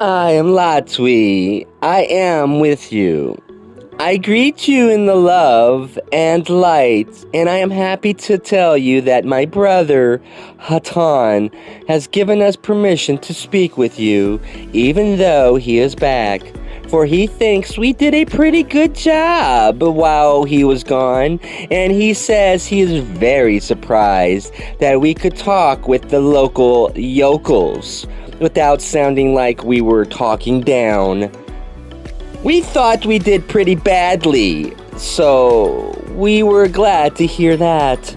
I am Latwi. I am with you. I greet you in the love and light, and I am happy to tell you that my brother, Hatonn, has given us permission to speak with you, even though he is back, for he thinks we did a pretty good job while he was gone, and he says he is very surprised that we could talk with the local yokels without sounding like we were talking down. We thought we did pretty badly, so we were glad to hear that.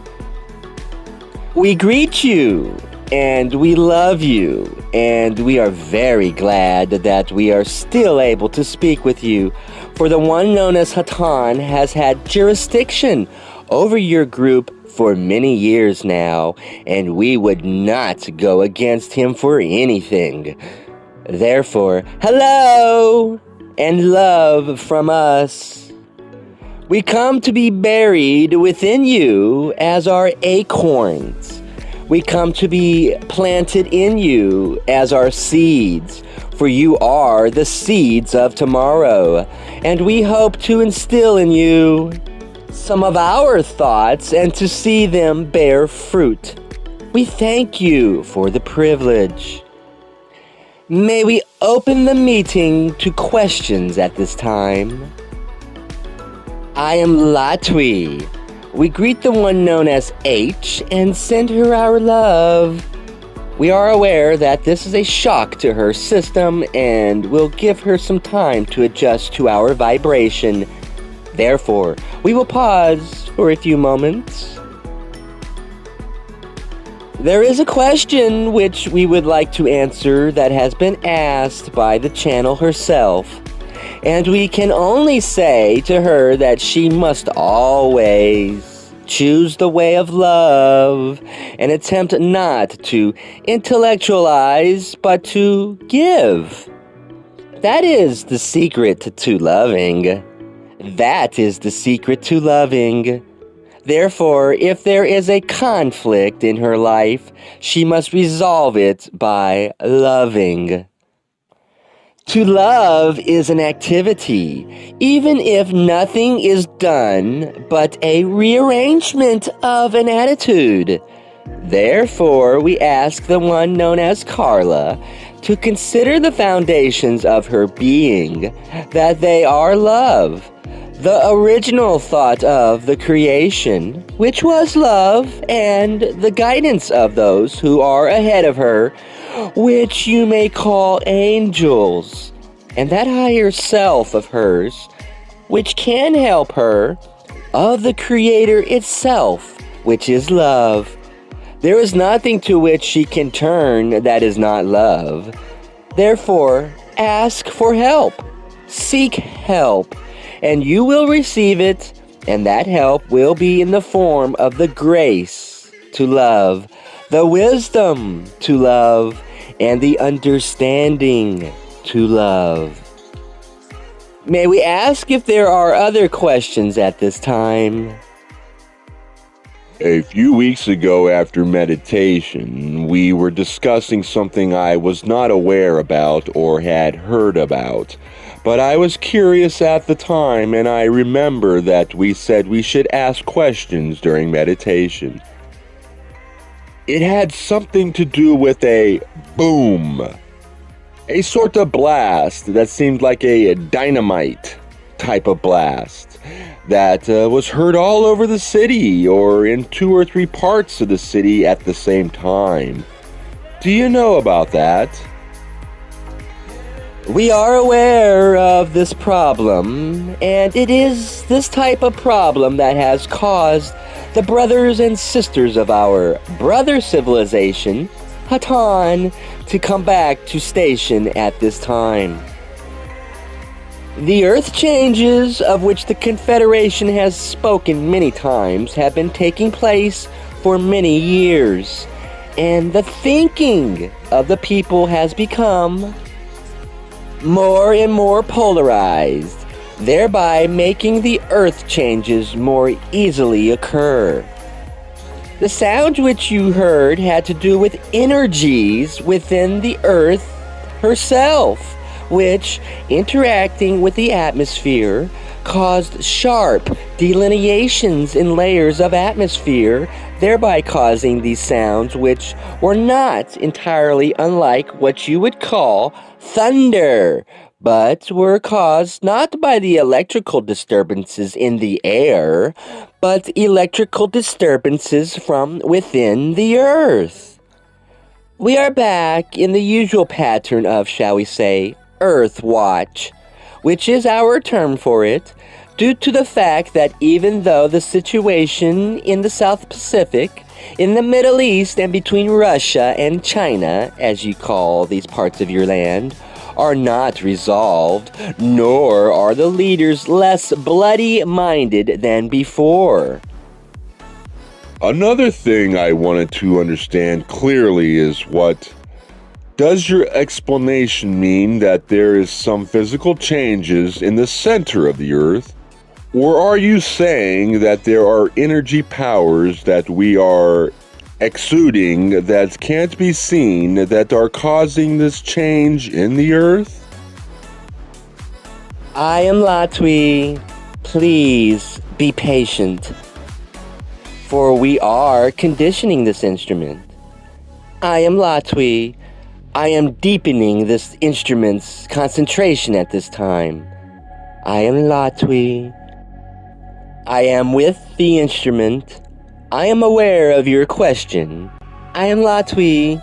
We greet you, and we love you, and we are very glad that we are still able to speak with you, for the one known as Hatonn has had jurisdiction over your group for many years now, and we would not go against him for anything. Therefore, hello and love from us. We come to be buried within you as our acorns. We come to be planted in you as our seeds, for you are the seeds of tomorrow, and we hope to instill in you some of our thoughts and to see them bear fruit. We thank you for the privilege. May we open the meeting to questions at this time. I am Latwi. We greet the one known as H and send her our love. We are aware that this is a shock to her system and will give her some time to adjust to our vibration. Therefore, we will pause for a few moments. There is a question which we would like to answer that has been asked by the channel herself, and we can only say to her that she must always choose the way of love and attempt not to intellectualize but to give. That is the secret to loving. That is the secret to loving. Therefore, if there is a conflict in her life, she must resolve it by loving. To love is an activity, even if nothing is done but a rearrangement of an attitude. Therefore, we ask the one known as Carla to consider the foundations of her being, that they are love, the original thought of the creation, which was love, and the guidance of those who are ahead of her, which you may call angels, and that higher self of hers, which can help her, of the Creator itself, which is love. There is nothing to which she can turn that is not love. Therefore, ask for help. Seek help, and you will receive it, and that help will be in the form of the grace to love, the wisdom to love, and the understanding to love. May we ask if there are other questions at this time? A few weeks ago after meditation, we were discussing something I was not aware about or had heard about, but I was curious at the time, and I remember that we said we should ask questions during meditation. It had something to do with a boom, a sort of blast that seemed like a dynamite type of blast that was heard all over the city or in 2 or 3 parts of the city at the same time. Do you know about that? We are aware of this problem, and it is this type of problem that has caused the brothers and sisters of our brother civilization, Hatonn, to come back to station at this time. The earth changes, of which the Confederation has spoken many times, have been taking place for many years, and the thinking of the people has become more and more polarized, thereby making the earth changes more easily occur. The sound which you heard had to do with energies within the earth herself, which, interacting with the atmosphere, caused sharp delineations in layers of atmosphere, thereby causing these sounds which were not entirely unlike what you would call thunder, but were caused not by the electrical disturbances in the air, but electrical disturbances from within the earth. We are back in the usual pattern of, shall we say, Earth Watch, which is our term for it, due to the fact that even though the situation in the South Pacific, in the Middle East, and between Russia and China, as you call these parts of your land, are not resolved, nor are the leaders less bloody-minded than before. Another thing I wanted to understand clearly is does your explanation mean that there is some physical changes in the center of the Earth? Or are you saying that there are energy powers that we are exuding that can't be seen that are causing this change in the Earth? I am Latwi. Please be patient, for we are conditioning this instrument. I am Latwi. I am deepening this instrument's concentration at this time. I am Latwi. I am with the instrument. I am aware of your question. I am Latwi.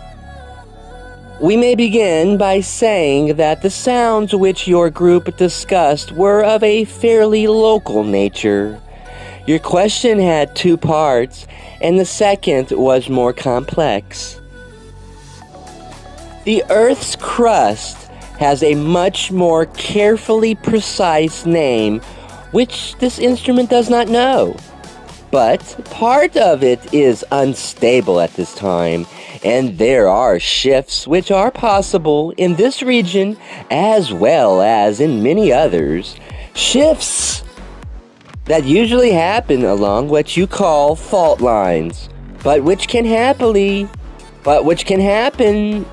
We may begin by saying that the sounds which your group discussed were of a fairly local nature. Your question had two parts, and the second was more complex. The Earth's crust has a much more carefully precise name, which this instrument does not know. But part of it is unstable at this time, and there are shifts which are possible in this region as well as in many others. Shifts that usually happen along what you call fault lines, but which can happen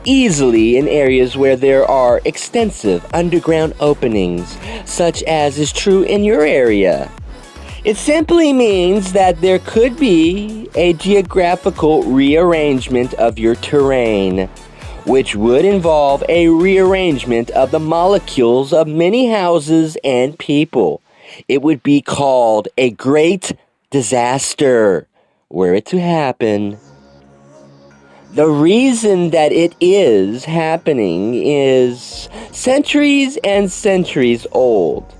easily in areas where there are extensive underground openings, such as is true in your area. It simply means that there could be a geographical rearrangement of your terrain, which would involve a rearrangement of the molecules of many houses and people. It would be called a great disaster, were it to happen. The reason that it is happening is centuries and centuries old.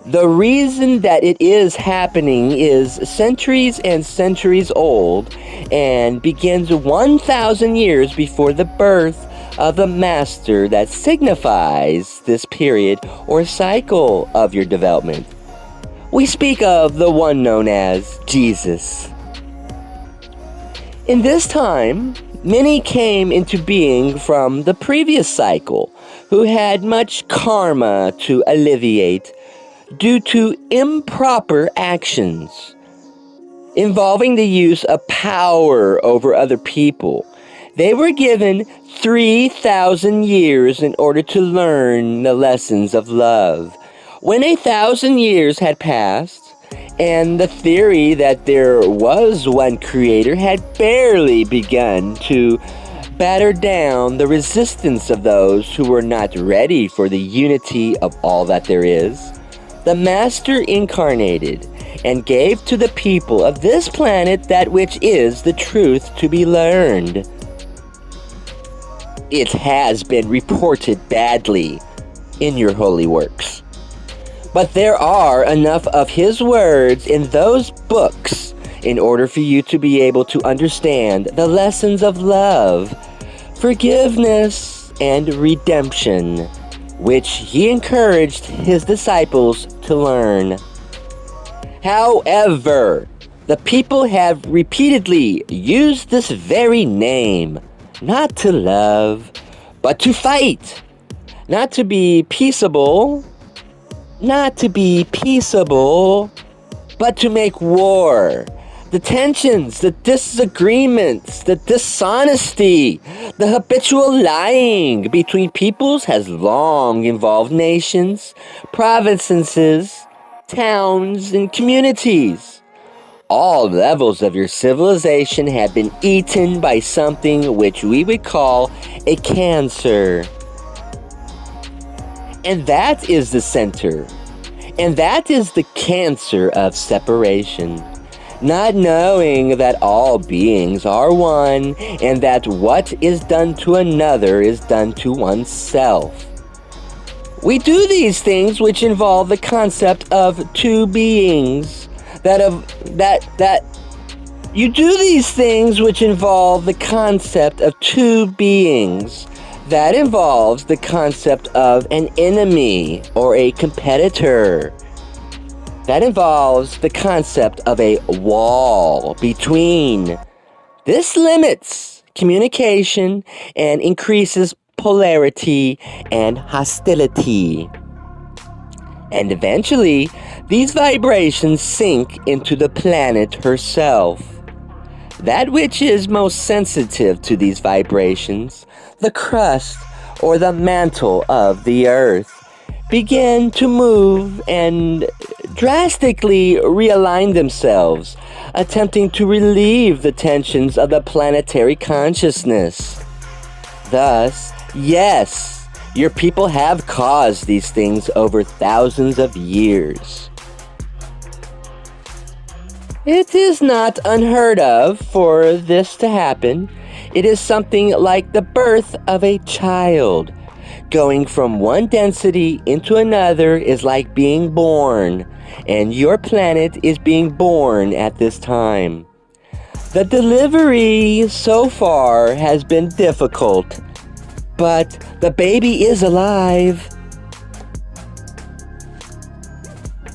The reason that it is happening is centuries and centuries old and begins 1,000 years before the birth of the master that signifies this period or cycle of your development. We speak of the one known as Jesus. In this time, many came into being from the previous cycle who had much karma to alleviate due to improper actions involving the use of power over other people. They were given 3,000 years in order to learn the lessons of love. When 1,000 years had passed, and the theory that there was one creator had barely begun to batter down the resistance of those who were not ready for the unity of all that there is, the Master incarnated and gave to the people of this planet that which is the truth to be learned. It has been reported badly in your holy works, but there are enough of his words in those books in order for you to be able to understand the lessons of love, forgiveness, and redemption, which he encouraged his disciples to learn. However, the people have repeatedly used this very name, not to love, but to fight, not to be peaceable, but to make war. The tensions, the disagreements, the dishonesty, the habitual lying between peoples has long involved nations, provinces, towns, and communities. All levels of your civilization have been eaten by something which we would call a cancer. And that is the center. And that is the cancer of separation. Not knowing that all beings are one and that what is done to another is done to oneself. We do these things which involve the concept of two beings. You do these things which involve the concept of two beings. That involves the concept of an enemy or a competitor. That involves the concept of a wall between. This limits communication and increases polarity and hostility. And eventually, these vibrations sink into the planet herself. That which is most sensitive to these vibrations, the crust or the mantle of the earth, begin to move and drastically realign themselves, attempting to relieve the tensions of the planetary consciousness. Thus, yes, your people have caused these things over thousands of years. It is not unheard of for this to happen. It is something like the birth of a child. Going from one density into another is like being born, and your planet is being born at this time. The delivery so far has been difficult, but the baby is alive.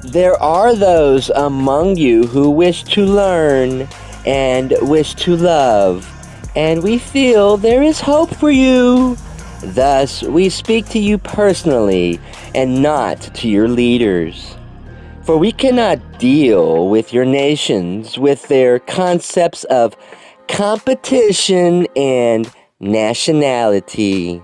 There are those among you who wish to learn and wish to love, and we feel there is hope for you. Thus, we speak to you personally and not to your leaders. For we cannot deal with your nations with their concepts of competition and nationality.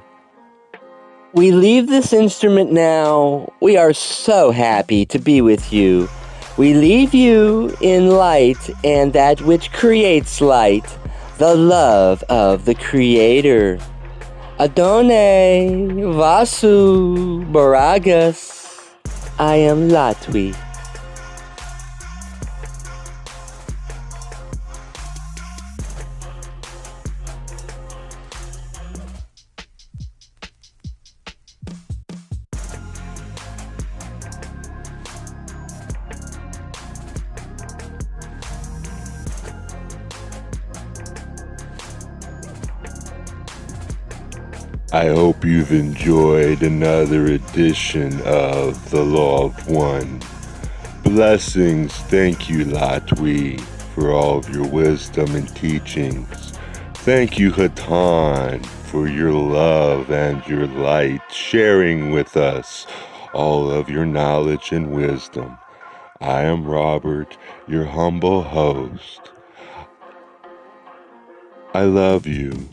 We leave this instrument now. We are so happy to be with you. We leave you in light and that which creates light, the love of the Creator. Adonai Vasu Baragas. I am Latwi. I hope you've enjoyed another edition of The Law of One. Blessings, thank you, Latwi, for all of your wisdom and teachings. Thank you, Hatonn, for your love and your light, sharing with us all of your knowledge and wisdom. I am Robert, your humble host. I love you.